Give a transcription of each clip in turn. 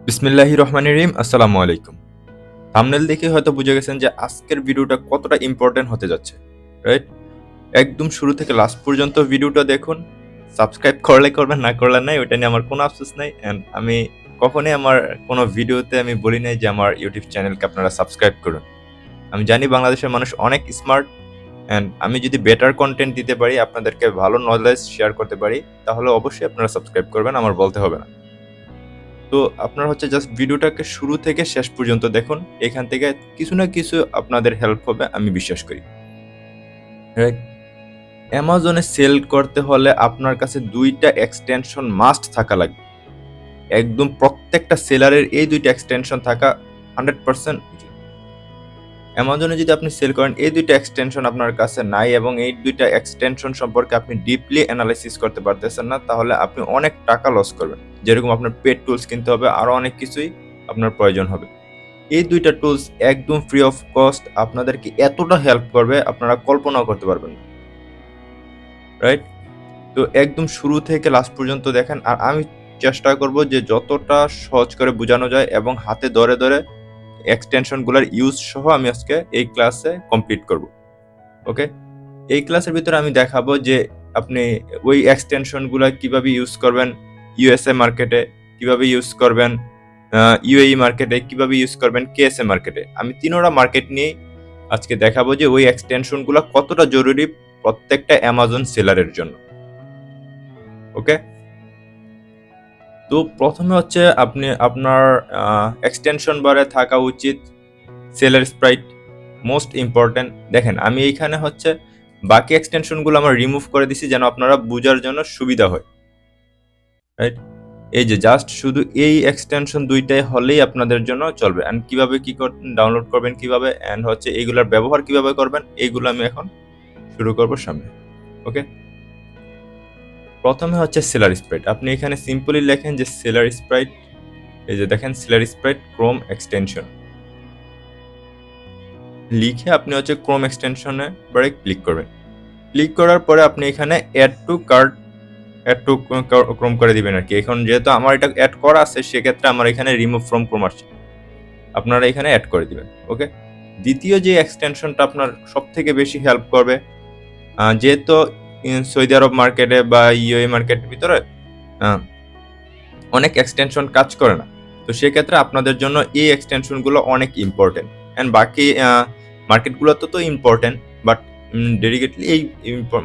বিসমিল্লাহির রহমানির রহিম। আসসালামু আলাইকুম। থাম্বনেল দেখে হয়তো বুঝে গেছেন যে আজকের ভিডিওটা কতটা ইম্পর্টেন্ট হতে যাচ্ছে, রাইট? একদম শুরু থেকে লাস্ট পর্যন্ত ভিডিওটা দেখুন। সাবস্ক্রাইব করলে করবেন, না করলে নাই, ওইটা নিয়ে আমার কোনো আফসোস নাই। অ্যান্ড আমি কখনোই আমার কোনো ভিডিওতে আমি বলি নাই যে আমার ইউটিউব চ্যানেলকে আপনারা সাবস্ক্রাইব করুন। আমি জানি বাংলাদেশের মানুষ অনেক স্মার্ট, অ্যান্ড আমি যদি বেটার কন্টেন্ট দিতে পারি, আপনাদেরকে ভালো নলেজ শেয়ার করতে পারি, তাহলে অবশ্যই আপনারা সাবস্ক্রাইব করবেন, আমার বলতে হবে না। তো আপনারা হচ্ছে জাস্ট ভিডিওটাকে শুরু থেকে শেষ পর্যন্ত দেখুন। এখান থেকে কিছু না কিছু আপনাদের হেল্প হবে আমি বিশ্বাস করি, রাইট? অ্যামাজনে সেল করতে হলে আপনার কাছে ২ টা এক্সটেনশন মাস্ট থাকা লাগবে। একদম প্রত্যেকটা সেলারের এই ২ টা এক্সটেনশন থাকা 100% উচিত। অ্যামাজনে যদি আপনি সেল করেন, এই ২ টা এক্সটেনশন আপনার কাছে নাই এবং এই ২ টা এক্সটেনশন সম্পর্কে আপনি ডিপলি এনালাইসিস করতে পারতেছেন না, তাহলে আপনি অনেক টাকা লস করবেন। যেরকম আপনার পেড টুলস কিনতে হবে, আরো অনেক কিছুই আপনার প্রয়োজন হবে। এই ২ টা টুলস একদম ফ্রি অফ কস্ট আপনাদেরকে এতটা হেল্প করবে আপনারা কল্পনাও করতে পারবেন না, রাইট? তো একদম শুরু থেকে লাস্ট পর্যন্ত দেখেন, আর আমি চেষ্টা করব যে যতটা সহজ করে বোঝানো যায় এবং হাতে ধরে ধরে এক্সটেনশনগুলোর ইউজ সহ আমি আজকে এই ক্লাসে কমপ্লিট করব। ওকে? এই ক্লাসের ভিতরে আমি দেখাবো যে আপনি ওই এক্সটেনশনগুলো কিভাবে ইউজ করবেন ইউএসএ মার্কেটে, কিভাবে ইউজ করবেন ইউএই মার্কেটে, কিভাবে ইউজ করবেন কেএসএ মার্কেটে। আমি তিনোটা মার্কেট নিয়ে আজকে দেখাবো যে ওই এক্সটেনশনগুলো কতটা জরুরি প্রত্যেকটা অ্যামাজন সেলারের জন্য। ওকে? তো প্রথমে হচ্ছে আপনি আপনার এক্সটেনশন বারে থাকা উচিত সেলার স্প্রাইট, মোস্ট ইম্পর্টেন্ট। দেখেন আমি এইখানে হচ্ছে বাকি এক্সটেনশনগুলো আমার রিমুভ করে দিছি যেন আপনারা বোঝার জন্য সুবিধা হয়, রাইট? এই যে জাস্ট শুধু এই এক্সটেনশন ২টাই হলেই আপনাদের জন্য চলবে। অ্যান্ড কিভাবে কি ডাউনলোড করবেন কিভাবে, অ্যান্ড হচ্ছে এইগুলোর ব্যবহার কিভাবে করবেন, এইগুলো আমি এখন শুরু করব সামনে। ওকে? প্রথমে হচ্ছে সেলার স্প্রাইট। আপনি এখানে সিম্পলি লেখেন যে সেলার স্প্রাইট, এই যে দেখেন সেলার স্প্রাইট ক্রোম এক্সটেনশন লিখে আপনি হচ্ছে ক্রোম এক্সটেনশনে পরে ক্লিক করবেন। ক্লিক করার পরে আপনি এখানে add to cart, add to chrome করে দিবেন আর কি। এখন যেহেতু আমার এটা অ্যাড করা আছে, সেক্ষেত্রে আমার এখানে রিমুভ ফ্রম ক্রোম আসছে, আপনারা এখানে অ্যাড করে দিবেন। ওকে? দ্বিতীয় যে এক্সটেনশনটা আপনার সব থেকে বেশি হেল্প করবে, যেহেতু সৌদি আরব মার্কেটে বা ইউএই মার্কেটের ভিতরে অনেক এক্সটেনশন কাজ করে না, তো সেক্ষেত্রে আপনাদের জন্য এই এক্সটেনশনগুলো অনেক ইম্পর্টেন্ট। অ্যান্ড বাকি মার্কেটগুলো তো ইম্পর্টেন্ট, বাট ডেডিকেটলি এই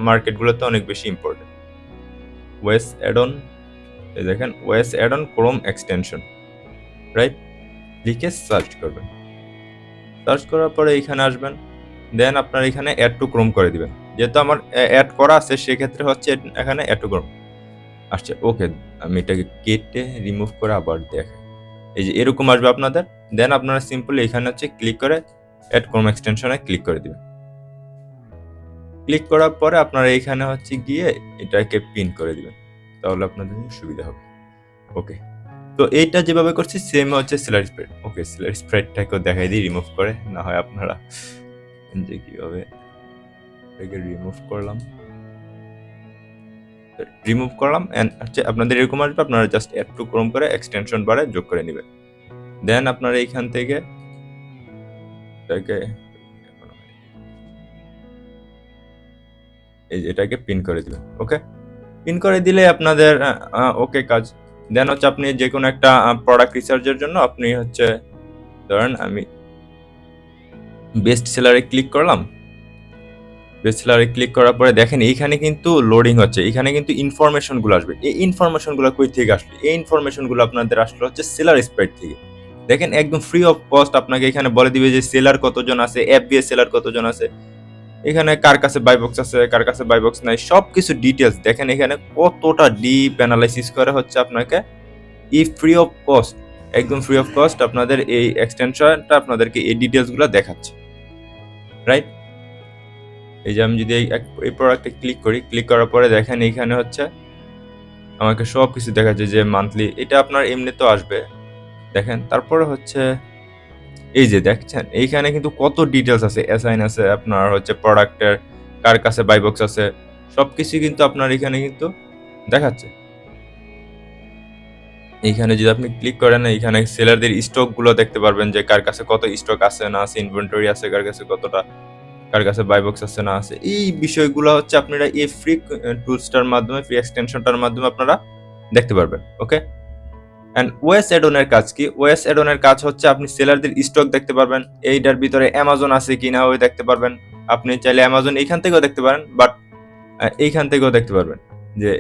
মার্কেটগুলোতে অনেক বেশি ইম্পর্টেন্ট। ওয়েস অ্যাড অন, এই দেখেন ওয়েস add on Chrome extension, right? লিখে সার্চ করবেন। সার্চ করার পরে এখানে আসবেন, দেন আপনার এখানে অ্যাড টু ক্রোম করে দিবেন। যেহেতু আমার অ্যাড করা আছে, সেক্ষেত্রে হচ্ছে এখানে অ্যাড টু ক্রোম আসছে। ওকে, আমি এটাকে কেটে রিমুভ করে আবার দেখাই। এই যে এরকম আসবে আপনাদের। দেন আপনারা সিম্পলি এখানে হচ্ছে ক্লিক করে অ্যাড ক্রোম এক্সটেনশনে ক্লিক করে দিবেন। ক্লিক করার পরে আপনারা এখানে হচ্ছে গিয়ে এটাকে পিন করে দিবেন, তাহলে আপনাদের জন্য সুবিধা হবে। ওকে, তো এইটা যেভাবে করছি সেম হচ্ছে সেলার স্প্রেড। ওকে, সেলার স্প্রেডটাকেও দেখাই দিই রিমুভ করে, না হয় আপনারা যে কিভাবে এটাকে রিমুভ করলাম। রিমুভ করলাম এন্ড হচ্ছে আপনাদের এরকম আসবে, আপনারা জাস্ট অ্যাড টু ক্রোম করে এক্সটেনশন বারে যোগ করে নেবেন। দেন আপনারা এইখান থেকে এটাকে এটাকে পিন করে দিবেন। ওকে, পিন করে দিলে আপনাদের ওকে কাজ। দেন হচ্ছে আপনি যে কোনো একটা প্রোডাক্ট রিসার্চের জন্য আপনি হচ্ছে ধরেন আমি বেস্ট সেলারে ক্লিক করলাম। বেস্ট সেলারে ক্লিক করার পরে দেখেন এইখানে কিন্তু লোডিং হচ্ছে, এখানে কিন্তু ইনফরমেশনগুলো আসবে। এই ইনফরমেশনগুলো কই থেকে আসলো? এই ইনফরমেশনগুলো আপনাদের আসলো হচ্ছে সেলার স্প্রেড থেকে। দেখেন একদম ফ্রি অফ কস্ট আপনাকে এখানে বলে দিবে যে সেলার কতজন আছে, এফবিএস সেলার কতজন আছে, এখানে কার কাছে বাই বক্স আছে, কার কাছে বাই বক্স নাই, সবকিছু ডিটেলস দেখেন এখানে কতটা ডিপ অ্যানালাইসিস করে হচ্ছে আপনাকে এই ফ্রি অফ কস্ট, একদম ফ্রি অফ কস্ট আপনাদের এই এক্সটেনশনটা আপনাদেরকে এই ডিটেলসগুলো দেখাচ্ছে, রাইট? এই যে আমি যদি এই প্রোডাক্টে ক্লিক করি, ক্লিক করার পরে দেখেন এইখানে হচ্ছে আমাকে সব কিছু দেখাচ্ছে যে মান্থলি, এটা আপনার এমনিতেও আসবে দেখেন। তারপরে হচ্ছে এই যে দেখছেন এইখানে কিন্তু কত ডিটেলস আছে, অ্যাসাইন আছে, আপনার হচ্ছে প্রোডাক্টের কার কাছে বাই বক্স আছে, সবকিছু কিন্তু আপনার এখানে কিন্তু দেখাচ্ছে। এইখানে যদি আপনি ক্লিক করেন, এইখানে সেলারদের স্টকগুলো দেখতে পারবেন যে কার কাছে কত স্টক আছে না আছে, ইনভেন্টরি আছে কার কাছে কতটা, কার কাছে বাই বক্স আছে না আছে। এই বিষয়গুলো হচ্ছে আপনারা এই ফ্রি টুলসটার মাধ্যমে, ফ্রি এক্সটেনশনটার মাধ্যমে আপনারা দেখতে পারবেন। ওকে, অ্যান্ড ওএস অ্যাডনের কাজ কি? ওএস অ্যাডনের কাজ হচ্ছে আপনি সেলারদের স্টক দেখতে পারবেন, এইটার ভিতরে অ্যামাজন আছে কিনা ওই দেখতে পারবেন। আপনি চাইলে অ্যামাজন এইখান থেকেও দেখতে পারেন, বাট এইখান থেকেও দেখতে পারবেন যে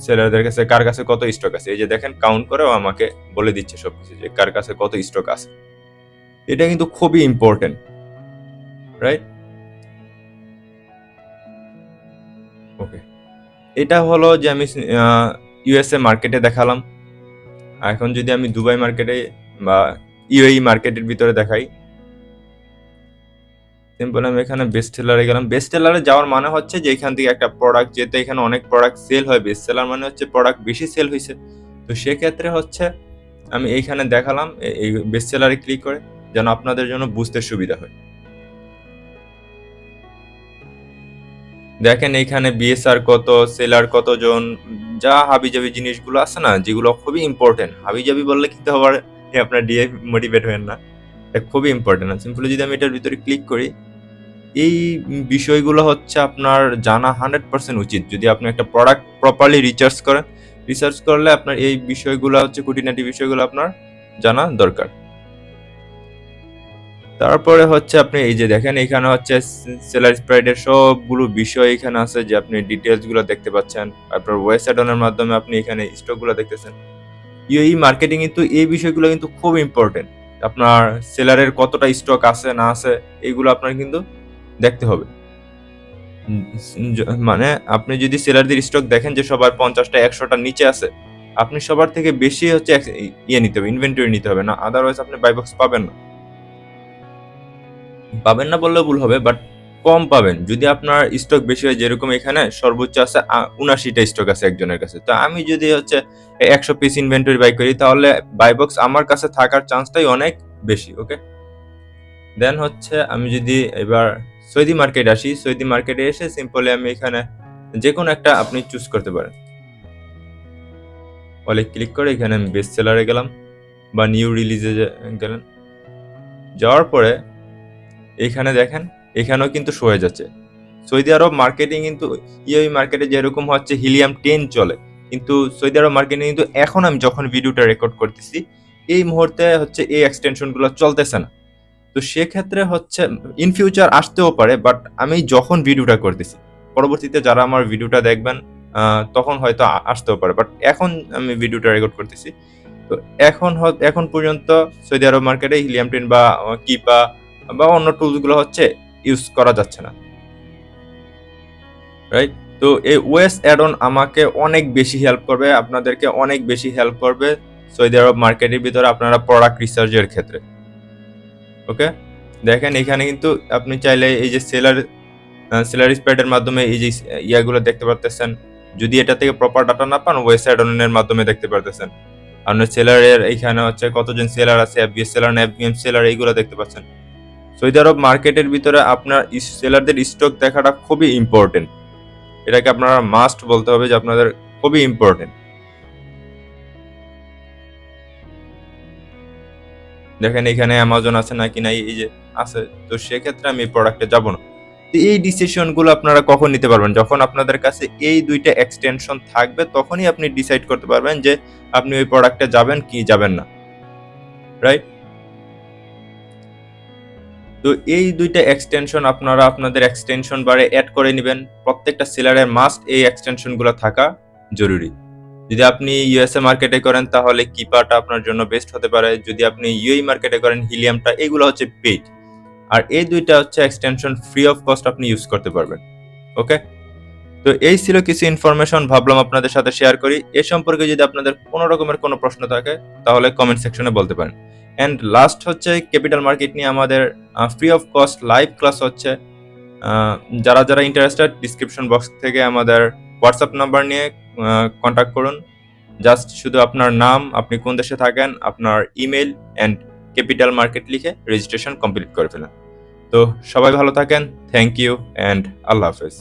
সেলারদের কাছে কার কাছে কত স্টক আছে। এই যে দেখেন কাউন্ট করেও আমাকে বলে দিচ্ছে সবকিছু যে কার কাছে কত স্টক আছে। এটা কিন্তু খুবই ইম্পর্টেন্ট, রাইট? ওকে, এটা হলো যে আমি ইউএসএ মার্কেটে দেখালাম। এখন যদি আমি দুবাই মার্কেটে বা ইউএই মার্কেটের ভিতরে দেখাই, সিম্পল আমি এখানে বেস্ট সেলারে গেলাম। বেস্ট সেলারে যাওয়ার মানে হচ্ছে যে এখান থেকে একটা প্রোডাক্ট, যেহেতু এখানে অনেক প্রোডাক্ট সেল হয়, বেস্ট সেলার মানে হচ্ছে প্রোডাক্ট বেশি সেল হয়েছে। তো সেক্ষেত্রে হচ্ছে আমি এইখানে দেখালাম এই বেস্ট সেলারে ক্লিক করে, যেন আপনাদের জন্য বুঝতে সুবিধা হয়। দেখেন এইখানে বিএসআর কত, সেলার কতজন, যা হাবিজাবি জিনিসগুলো আছে না, যেগুলো খুবই ইম্পর্টেন্ট। হাবিজাবি বললে কিন্তু আবার আপনার ডিএ মোটিভেট হবেন না, এটা খুবই ইম্পর্টেন্ট। সিম্পলি যদি আমি এটার ভিতরে ক্লিক করি, এই বিষয়গুলো হচ্ছে আপনার জানা 100% উচিত। যদি আপনি একটা প্রোডাক্ট প্রপারলি রিসার্চ করলে আপনার এই বিষয়গুলো হচ্ছে, খুঁটিনাটি বিষয়গুলো আপনার জানা দরকার। তারপরে হচ্ছে আপনি এই যে দেখেন এখানে হচ্ছে সেলার স্প্রেডের সবগুলো বিষয় এখানে আছে, যে আপনি ডিটেলস গুলো দেখতে পাচ্ছেন। তারপর ওয়েবসাইট অনের মাধ্যমে আপনি এখানে স্টক গুলো দেখতেছেন। ইউএই মার্কেটিং কিন্তু এই বিষয়গুলো কিন্তু খুব ইম্পর্টেন্ট। আপনার সেলারের কতটা স্টক আছে না আছে, এইগুলো আপনার কিন্তু দেখতে হবে। মানে আপনি যদি সেলারদের স্টক দেখেন যে সবার 50টা 100টার নিচে আছে, আপনি সবার থেকে বেশি হচ্ছে নিতে হবে, ইনভেন্টরি নিতে হবে, না আদারওয়াইজ আপনি বাই বক্স পাবেন না বললেও ভুল হবে, বাট কম পাবেন। যদি আপনার স্টক বেশি হয়, যেরকম এখানে সর্বোচ্চ আছে 79টা স্টক আছে একজনের কাছে, তো আমি যদি হচ্ছে 100 পিস ইনভেন্টরি বাই করি, তাহলে বাই বক্স আমার কাছে থাকার চান্সটাই অনেক বেশি। ওকে, দেন হচ্ছে আমি যদি এবার সৌদি মার্কেট আসি, সৌদি মার্কেটে এসে সিম্পলি আমি এখানে যে কোনো একটা আপনি চুজ করতে পারেন। বলে ক্লিক করে এখানে আমি বেস্ট সেলারে গেলাম বা নিউ রিলিজে গেলেন। যাওয়ার পরে এখানে দেখেন এখানেও কিন্তু শো হয়ে যাচ্ছে সৌদি আরব মার্কেটিং। কিন্তু ইউএই মার্কেটে যেরকম হচ্ছে হিলিয়াম 10 চলে, কিন্তু সৌদি আরব মার্কেটিং কিন্তু এখন আমি যখন ভিডিওটা রেকর্ড করতেছি এই মুহূর্তে হচ্ছে এই এক্সটেনশনগুলো চলতেছে না। তো সেক্ষেত্রে হচ্ছে ইন ফিউচার আসতেও পারে, বাট আমি যখন ভিডিওটা করতেছি, পরবর্তীতে যারা আমার ভিডিওটা দেখবেন তখন হয়তো আসতেও পারে, বাট এখন আমি ভিডিওটা রেকর্ড করতেছি। তো এখন পর্যন্ত সৌদি আরব মার্কেটে হিলিয়াম 10 বা কিপা বা অন্য টুলসগুলো হচ্ছে ইউজ করা যাচ্ছে না, রাইট? তো এই ওএস অ্যাড অন আমাকে অনেক বেশি হেল্প করবে, আপনাদেরকে অনেক বেশি হেল্প করবে সৌদি আরব মার্কেটের ভিতরে আপনারা প্রোডাক্ট রিসার্চের ক্ষেত্রে। ওকে, দেখেন এখানে কিন্তু আপনি চাইলে এই যে সেলার স্প্রেডের মাধ্যমে এই যে ইয়াগুলো দেখতে পারতেছেন। যদি এটা থেকে প্রপার ডাটা না পান, ওএস অ্যাড অনের মাধ্যমে দেখতে পারতেছেন। আপনার সেলারের এইখানে হচ্ছে কতজন সেলার আছে, এফবিএস সেলার না এফবিএম সেলার, এইগুলো দেখতে পাচ্ছেন। সৌদি আরব মার্কেটের ভিতরে আপনার সেলারদের স্টক দেখাটা খুবই ইম্পর্টেন্ট। এটাকে আপনারা মাস্ট বলতে হবে যে আপনাদের খুবই ইম্পর্টেন্ট। দেখেন এখানে অ্যামাজন আছে নাকি নাই, এই যে আছে, তো সেক্ষেত্রে আমি এই প্রোডাক্টে যাব না। তো এই ডিসিশনগুলো আপনারা কখন নিতে পারবেন? যখন আপনাদের কাছে এই দুইটা এক্সটেনশন থাকবে, তখনই আপনি ডিসাইড করতে পারবেন যে আপনি ওই প্রোডাক্টে যাবেন কি যাবেন না, রাইট? তো এই দুইটা এক্সটেনশন আপনারা আপনাদের এক্সটেনশন বারে অ্যাড করে নেবেন। প্রত্যেকটা সেলারের মাস্ট এই এক্সটেনশনগুলো থাকা জরুরি। যদি আপনি ইউএসএ মার্কেটে করেন তাহলে কিপাটা আপনার জন্য বেস্ট হতে পারে। যদি আপনি ইউএই মার্কেটে করেন হিলিয়ামটা, এগুলো হচ্ছে পেইড। আর এই দুইটা হচ্ছে এক্সটেনশন ফ্রি অফ কস্ট আপনি ইউজ করতে পারবেন। ওকে, তো এই ছিল কিছু ইনফরমেশন, ভাবলাম আপনাদের সাথে শেয়ার করি। এ সম্পর্কে যদি আপনাদের কোনো রকমের কোনো প্রশ্ন থাকে তাহলে কমেন্ট সেকশনে বলতে পারেন। অ্যান্ড লাস্ট হচ্ছে ক্যাপিটাল মার্কেট নিয়ে আমাদের free of cost live class হচ্ছে। যারা যারা ইন্টারেস্টেড, ডিসক্রিপশন বক্স থেকে আমাদের হোয়াটসঅ্যাপ নাম্বার নিয়ে কন্ট্যাক্ট করুন। জাস্ট শুধু আপনার নাম, আপনি কোন দেশে থাকেন, আপনার ইমেল অ্যান্ড ক্যাপিটাল মার্কেট লিখে রেজিস্ট্রেশন কমপ্লিট করে ফেলেন। তো সবাই ভালো থাকেন, থ্যাংক ইউ অ্যান্ড আল্লাহ হাফেজ।